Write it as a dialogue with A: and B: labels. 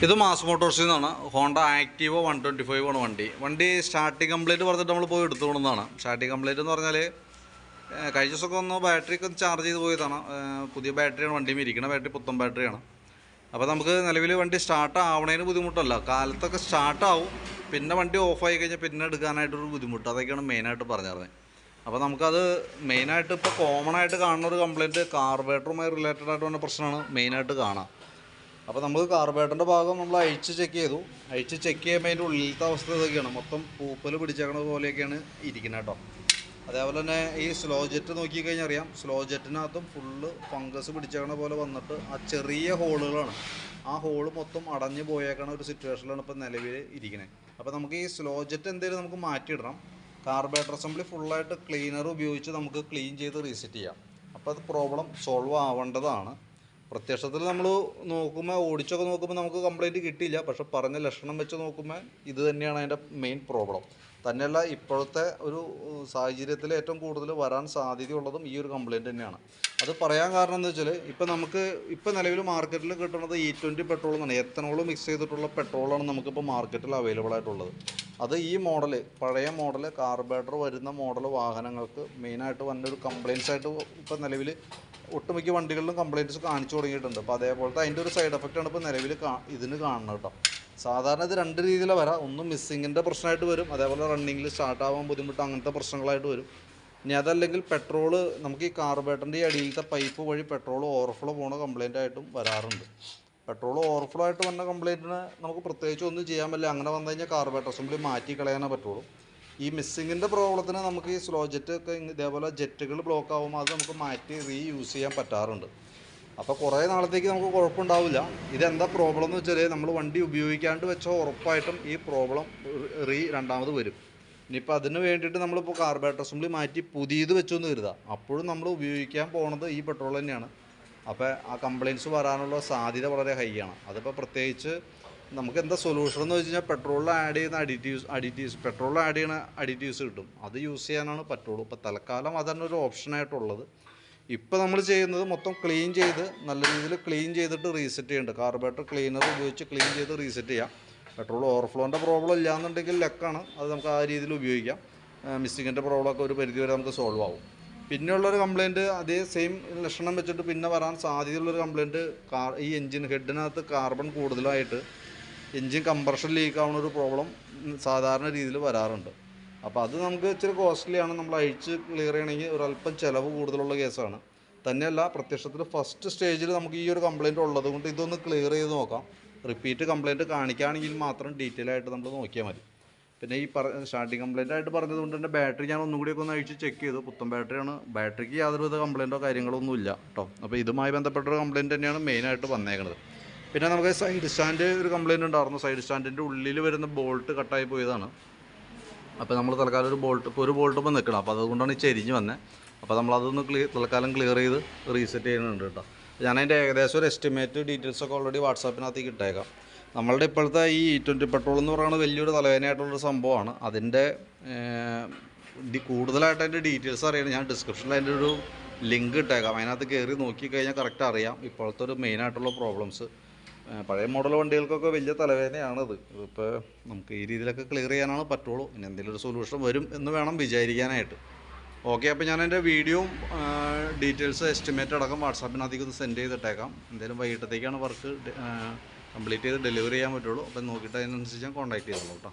A: ഇത് മാസ് മോട്ടോഴ്സിൽ നിന്നാണ്. Honda Activa 125 ആണ് വണ്ടി സ്റ്റാർട്ടിങ് കംപ്ലൈൻറ്റ് പറഞ്ഞിട്ട് നമ്മൾ പോയി എടുത്തു കൊണ്ടതാണ്. സ്റ്റാർട്ടിങ് കംപ്ലൈൻറ്റ് എന്ന് പറഞ്ഞാൽ കഴിഞ്ഞ ദിവസമൊക്കെ ഒന്ന് ബാറ്ററിക്ക് ഒന്ന് ചാർജ് ചെയ്ത് പോയതാണ്. പുതിയ ബാറ്ററിയാണ് വണ്ടിയിൽ ഇരിക്കുന്ന ബാറ്ററി, പുത്തൻ ബാറ്ററിയാണ്. അപ്പോൾ നമുക്ക് നിലവിൽ വണ്ടി സ്റ്റാർട്ട് ആവണതിന് ബുദ്ധിമുട്ടല്ല, കാലത്തൊക്കെ സ്റ്റാർട്ടാവും, പിന്നെ വണ്ടി ഓഫായി കഴിഞ്ഞാൽ പിന്നെ എടുക്കാനായിട്ടൊരു ബുദ്ധിമുട്ട്, അതൊക്കെയാണ് മെയിനായിട്ട് പറഞ്ഞിരുന്നത്. അപ്പോൾ നമുക്കത് മെയിനായിട്ട് ഇപ്പോൾ കോമൺ ആയിട്ട് കാണുന്ന ഒരു കംപ്ലയിൻറ്റ് കാർബറേറ്ററുമായി റിലേറ്റഡ് ആയിട്ട് വന്ന പ്രശ്നമാണ് മെയിനായിട്ട് കാണാം. അപ്പോൾ നമുക്ക് കാർബറേറ്ററിൻ്റെ ഭാഗം നമ്മൾ അഴിച്ച് ചെക്ക് ചെയ്തു. അഴിച്ച് ചെക്ക് ചെയ്യുമ്പോൾ അതിൻ്റെ ഉള്ളിലത്തെ അവസ്ഥ ഇതൊക്കെയാണ്, മൊത്തം പൂപ്പൽ പിടിച്ചേക്കണ പോലെയൊക്കെയാണ് ഇരിക്കുന്നത് കേട്ടോ. അതേപോലെ തന്നെ ഈ സ്ലോ ജെറ്റ് നോക്കിക്കഴിഞ്ഞാൽ അറിയാം, സ്ലോ ജെറ്റിനകത്തും ഫുള്ള് ഫംഗസ് പിടിച്ചേക്കണ പോലെ വന്നിട്ട് ആ ചെറിയ ഹോളുകളാണ്, ആ ഹോള് മൊത്തം അടഞ്ഞു പോയേക്കണ ഒരു സിറ്റുവേഷനിലാണ് ഇപ്പോൾ നിലവിൽ ഇരിക്കുന്നത്. അപ്പോൾ നമുക്ക് ഈ സ്ലോ ജെറ്റ് എന്തെങ്കിലും നമുക്ക് മാറ്റിയിടണം. കാർബറേറ്റർ അസംബ്ലി ഫുള്ളായിട്ട് ക്ലീനർ ഉപയോഗിച്ച് നമുക്ക് ക്ലീൻ ചെയ്ത് റീസെറ്റ് ചെയ്യാം. അപ്പോൾ അത് പ്രോബ്ലം സോൾവ് ആവേണ്ടതാണ്. പ്രത്യക്ഷത്തിൽ നമ്മൾ നോക്കുമ്പോൾ ഓടിച്ചൊക്കെ നോക്കുമ്പോൾ നമുക്ക് കംപ്ലയിൻറ്റ് കിട്ടിയില്ല, പക്ഷെ പറഞ്ഞ ലക്ഷണം വെച്ച് നോക്കുമ്പോൾ ഇത് തന്നെയാണ് അതിൻ്റെ മെയിൻ പ്രോബ്ലം. തന്നെയല്ല, ഇപ്പോഴത്തെ ഒരു സാഹചര്യത്തിൽ ഏറ്റവും കൂടുതൽ വരാൻ സാധ്യതയുള്ളതും ഈ ഒരു കംപ്ലയിൻറ്റ് തന്നെയാണ്. അത് പറയാൻ കാരണം എന്താ വെച്ചാൽ ഇപ്പോൾ നിലവിൽ മാർക്കറ്റിൽ കിട്ടുന്നത് E20 പെട്രോൾ എന്നാണ്, എത്തനോൾ മിക്സ് ചെയ്തിട്ടുള്ള പെട്രോളാണ് നമുക്കിപ്പോൾ മാർക്കറ്റിൽ അവൈലബിൾ ആയിട്ടുള്ളത്. അത് ഈ മോഡൽ, പഴയ മോഡൽ കാർബറേറ്റർ വരുന്ന മോഡൽ വാഹനങ്ങൾക്ക് മെയിനായിട്ട് വന്നൊരു കംപ്ലയിൻസ് ആയിട്ട് ഇപ്പോൾ നിലവിൽ ഒട്ടുമിക്ക വണ്ടികളിലും കംപ്ലയിൻറ്റ്സ് കാണിച്ചു തുടങ്ങിയിട്ടുണ്ട്. അപ്പോൾ അതേപോലത്തെ അതിൻ്റെ ഒരു സൈഡ് എഫക്റ്റാണ് ഇപ്പോൾ നിലവിൽ ഇതിന് കാണുന്നത് കേട്ടോ. സാധാരണ ഇത് രണ്ട് രീതിയിലാണ് വരാം, ഒന്ന് മിസ്സിങ്ങിൻ്റെ പ്രശ്നമായിട്ട് വരും, അതേപോലെ റണ്ണിങ്ങിൽ സ്റ്റാർട്ടാവാൻ ബുദ്ധിമുട്ട്, അങ്ങനത്തെ പ്രശ്നങ്ങളായിട്ട് വരും. ഇനി അതല്ലെങ്കിൽ പെട്രോൾ നമുക്ക് ഈ കാർബറേറ്ററിൻ്റെ ഈ അടിയിലത്തെ പൈപ്പ് വഴി പെട്രോൾ ഓവർഫ്ലോ പോകുന്ന കംപ്ലയിൻ്റ് ആയിട്ടും വരാറുണ്ട്. പെട്രോൾ ഓവർഫ്ലോ ആയിട്ട് വന്ന കംപ്ലയിൻറ്റിന് നമുക്ക് പ്രത്യേകിച്ച് ഒന്നും ചെയ്യാൻ പറ്റില്ല. അങ്ങനെ വന്നു കഴിഞ്ഞാൽ കാർബറേറ്റർ അസംബ്ലി മാറ്റി കളയാനേ പറ്റുള്ളൂ. ഈ മിസ്സിങ്ങിൻ്റെ പ്രോബ്ലത്തിന് നമുക്ക് ഈ സ്ലോ ജെറ്റ് ഒക്കെ ഇതേപോലെ ജെറ്റുകൾ ബ്ലോക്ക് ആകുമ്പോൾ അത് നമുക്ക് മാറ്റി യൂസ് ചെയ്യാൻ പറ്റാറുണ്ട്. അപ്പോൾ കുറേ നാളത്തേക്ക് നമുക്ക് കുഴപ്പമുണ്ടാവില്ല. ഇതെന്താ പ്രോബ്ലം എന്ന് വെച്ചാൽ നമ്മൾ വണ്ടി ഉപയോഗിക്കാണ്ട് വെച്ചാൽ ഉറപ്പായിട്ടും ഈ പ്രോബ്ലം രണ്ടാമത് വരും. ഇനിയിപ്പോൾ അതിന് വേണ്ടിയിട്ട് നമ്മളിപ്പോൾ കാർബറേറ്റർ അസംബ്ലി മാറ്റി പുതിയത് വെച്ചൊന്ന് കരുതാം, അപ്പോഴും നമ്മൾ ഉപയോഗിക്കാൻ പോകുന്നത് ഈ പെട്രോൾ തന്നെയാണ്. അപ്പോൾ ആ കംപ്ലയിൻറ്റ്സ് വരാനുള്ള സാധ്യത വളരെ ഹൈ ആണ്. അതിപ്പോൾ പ്രത്യേകിച്ച് നമുക്ക് എന്താ സൊല്യൂഷൻ എന്ന് വെച്ച് കഴിഞ്ഞാൽ പെട്രോളിൽ ആഡ് ചെയ്യുന്ന അഡിറ്റീവ്സ് പെട്രോളിൽ ആഡ് ചെയ്യുന്ന അഡിറ്റീവ്സ് കിട്ടും, അത് യൂസ് ചെയ്യാനാണ് പറ്റുള്ളൂ. ഇപ്പോൾ തൽക്കാലം അതാണ് ഒരു ഓപ്ഷനായിട്ടുള്ളത്. ഇപ്പോൾ നമ്മൾ ചെയ്യുന്നത് മൊത്തം ക്ലീൻ ചെയ്ത് നല്ല രീതിയിൽ ക്ലീൻ ചെയ്തിട്ട് റീസെറ്റ് ചെയ്യുന്നുണ്ട്. കാർബറേറ്റർ ക്ലീനർ ഉപയോഗിച്ച് ക്ലീൻ ചെയ്ത് റീസെറ്റ് ചെയ്യാം. പെട്രോൾ ഓവർഫ്ലോൻ്റെ പ്രോബ്ലം ഇല്ലയെന്നുണ്ടെങ്കിൽ ലെക്കാണ്, അത് നമുക്ക് ആ രീതിയിൽ ഉപയോഗിക്കാം. മിസ്സിങ്ങിൻ്റെ പ്രോബ്ലമൊക്കെ ഒരു പരിധി വരെ നമുക്ക് സോൾവ് ആവും. പിന്നെയുള്ളൊരു കംപ്ലയിൻറ്റ് അതേ സെയിം ലക്ഷണം വെച്ചിട്ട് പിന്നെ വരാൻ സാധ്യതയുള്ളൊരു കംപ്ലയിൻറ്റ് ഈ എൻജിൻ ഹെഡിനകത്ത് കാർബൺ കൂടുതലായിട്ട് എൻജിൻ കംപ്രഷൻ ലീക്ക് ആവുന്ന ഒരു പ്രോബ്ലം സാധാരണ രീതിയിൽ വരാറുണ്ട്. അപ്പോൾ അത് നമുക്ക് ഇച്ചിരി കോസ്റ്റ്ലിയാണ്, നമ്മൾ അഴിച്ച് ക്ലിയർ ചെയ്യണമെങ്കിൽ ഒരല്പം ചിലവ് കൂടുതലുള്ള കേസാണ്. തന്നെയല്ല, പ്രത്യക്ഷത്തിൽ ഫസ്റ്റ് സ്റ്റേജിൽ നമുക്ക് ഈ ഒരു കംപ്ലയിൻറ്റ് ഉള്ളത് കൊണ്ട് ഇതൊന്ന് ക്ലിയർ ചെയ്ത് നോക്കാം. റിപ്പീറ്റ് കംപ്ലയിൻറ്റ് കാണിക്കുകയാണെങ്കിൽ മാത്രം ഡീറ്റെയിൽ ആയിട്ട് നമ്മൾ നോക്കിയാൽ മതി. പിന്നെ ഈ സ്റ്റാർട്ടിങ് കംപ്ലയിൻ്റ് ആയിട്ട് പറഞ്ഞതുകൊണ്ട് തന്നെ ബാറ്ററി ഞാൻ ഒന്നും കൂടിയൊക്കെ ഒന്ന് അഴിച്ച് ചെക്ക് ചെയ്തു. പുത്തൻ ബാറ്ററിയാണ്, ബാറ്ററിക്ക് യാതൊരുവിധ കംപ്ലയിൻറ്റോ കാര്യങ്ങളൊന്നും ഇല്ല കേട്ടോ. അപ്പോൾ ഇതുമായി ബന്ധപ്പെട്ടൊരു കംപ്ലയിൻറ്റ് തന്നെയാണ് മെയിനായിട്ട് വന്നേക്കുന്നത്. പിന്നെ നമുക്ക് സൈഡ് സ്റ്റാൻഡ് ഒരു കംപ്ലയിൻറ്റ് ഉണ്ടായിരുന്നു. സൈഡ് സ്റ്റാൻഡിൻ്റെ ഉള്ളിൽ വരുന്ന ബോൾട്ട് കട്ടായി പോയതാണ്. അപ്പോൾ നമ്മൾ തൽക്കാലം ഒരു ബോൾട്ട് ഇപ്പോൾ നിൽക്കണം, അപ്പോൾ അതുകൊണ്ടാണ് ഈ ചെരിഞ്ഞ് വന്നത്. അപ്പോൾ നമ്മളതൊന്ന് തൽക്കാലം ക്ലിയർ ചെയ്ത് റീസെറ്റ് ചെയ്യുന്നുണ്ട് കേട്ടോ. ഞാനതിൻ്റെ ഏകദേശം ഒരു എസ്റ്റിമേറ്റ് ഡീറ്റെയിൽസൊക്കെ ഓൾറെഡി വാട്സാപ്പിനകത്തേക്ക് ഇട്ടേക്കാം. നമ്മളുടെ ഇപ്പോഴത്തെ ഈ E20 പെട്രോൾ എന്ന് പറയുന്നത് വലിയൊരു തലവേദനയായിട്ടുള്ളൊരു സംഭവമാണ്. അതിൻ്റെ കൂടുതലായിട്ട് അതിൻ്റെ ഡീറ്റെയിൽസ് അറിയണം, ഞാൻ ഡിസ്ക്രിപ്ഷനിൽ അതിൻ്റെ ഒരു ലിങ്ക് ഇട്ടേക്കാം. അതിനകത്ത് കയറി നോക്കിക്കഴിഞ്ഞാൽ കറക്റ്റ് അറിയാം ഇപ്പോഴത്തെ ഒരു മെയിനായിട്ടുള്ള പ്രോബ്ലംസ്. പഴയ മോഡൽ വണ്ടികൾക്കൊക്കെ വലിയ തലവേദനയാണത്. ഇപ്പോൾ നമുക്ക് ഈ രീതിയിലൊക്കെ ക്ലിയർ ചെയ്യാനാണ് പറ്റുള്ളൂ. ഇനി എന്തെങ്കിലും ഒരു സൊല്യൂഷൻ വരും എന്ന് വേണം വിചാരിക്കാനായിട്ട്. ഓക്കെ, അപ്പോൾ ഞാൻ എൻ്റെ വീഡിയോയും ഡീറ്റെയിൽസ് എസ്റ്റിമേറ്റ് അടക്കം വാട്സാപ്പിനകത്തേക്ക് ഒന്ന് സെൻഡ് ചെയ്തിട്ടേക്കാം. എന്തെങ്കിലും വൈകിട്ടത്തേക്കാണ് വർക്ക് കംപ്ലീറ്റ് ചെയ്ത് ഡെലിവറി ചെയ്യാൻ പറ്റുള്ളൂ. അപ്പം നോക്കിയിട്ട് അതിനനുസരിച്ച് ഞാൻ കോൺടാക്ട് ചെയ്തോളൂ കേട്ടോ.